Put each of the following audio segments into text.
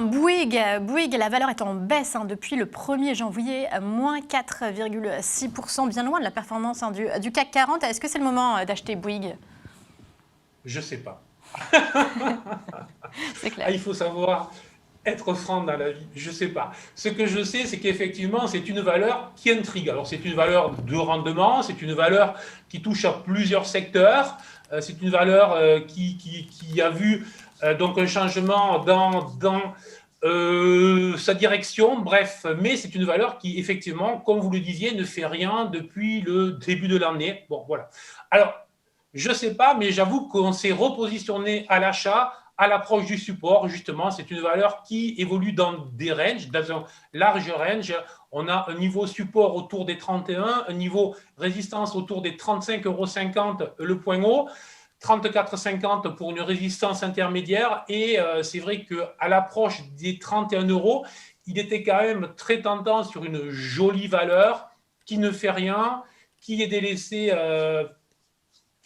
Bouygues, la valeur est en baisse depuis le 1er janvier, moins 4,6%, bien loin de la performance du CAC 40. Est-ce que c'est le moment d'acheter Bouygues? Je ne sais pas. C'est clair. Ah, il faut savoir être franc dans la vie. Je ne sais pas. Ce que je sais, c'est qu'effectivement, c'est une valeur qui intrigue. Alors, c'est une valeur de rendement, c'est une valeur qui touche à plusieurs secteurs. C'est une valeur qui a vu donc un changement dans sa direction. Bref, mais c'est une valeur qui, effectivement, comme vous le disiez, ne fait rien depuis le début de l'année. Bon, voilà. Alors, je ne sais pas, mais j'avoue qu'on s'est repositionné à l'achat à l'approche du support. Justement, c'est une valeur qui évolue dans des ranges, dans un large range. On a un niveau support autour des 31, un niveau résistance autour des 35,50 € le point haut, 34,50 pour une résistance intermédiaire. Et c'est vrai qu'à l'approche des 31 €, il était quand même très tentant sur une jolie valeur qui ne fait rien, qui est délaissée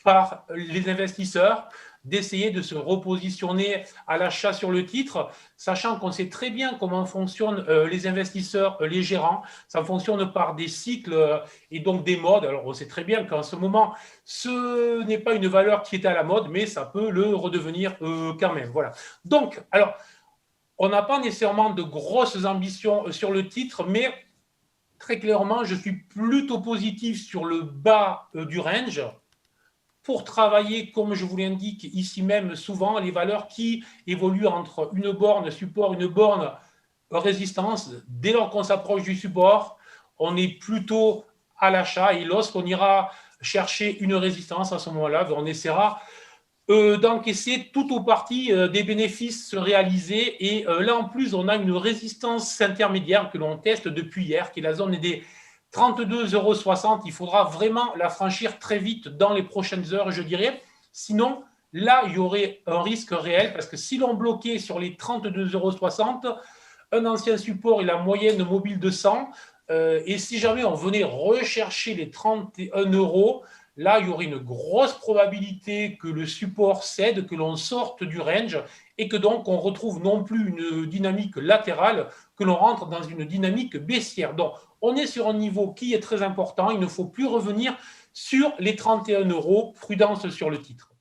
par les investisseurs, d'essayer de se repositionner à l'achat sur le titre, sachant qu'on sait très bien comment fonctionnent les investisseurs, les gérants. Ça fonctionne par des cycles et donc des modes. Alors, on sait très bien qu'en ce moment, ce n'est pas une valeur qui est à la mode, mais ça peut le redevenir quand même. Voilà. Donc, alors, on n'a pas nécessairement de grosses ambitions sur le titre, mais très clairement, je suis plutôt positif sur le bas du range, pour travailler, comme je vous l'indique ici même souvent, les valeurs qui évoluent entre une borne support, une borne résistance. Dès lors qu'on s'approche du support, on est plutôt à l'achat, et lorsqu'on ira chercher une résistance, à ce moment-là, on essaiera d'encaisser tout ou partie des bénéfices réalisés. Et là, en plus, on a une résistance intermédiaire que l'on teste depuis hier, qui est la zone des 32,60 €. Il faudra vraiment la franchir très vite dans les prochaines heures, je dirais. Sinon, là, il y aurait un risque réel, parce que si l'on bloquait sur les 32,60 €, un ancien support et la moyenne mobile de 100, et si jamais on venait rechercher les 31 €, là, il y aurait une grosse probabilité que le support cède, que l'on sorte du range, et que donc on retrouve non plus une dynamique latérale, que l'on rentre dans une dynamique baissière. Donc, on est sur un niveau qui est très important. Il ne faut plus revenir sur les 31 €. Prudence sur le titre.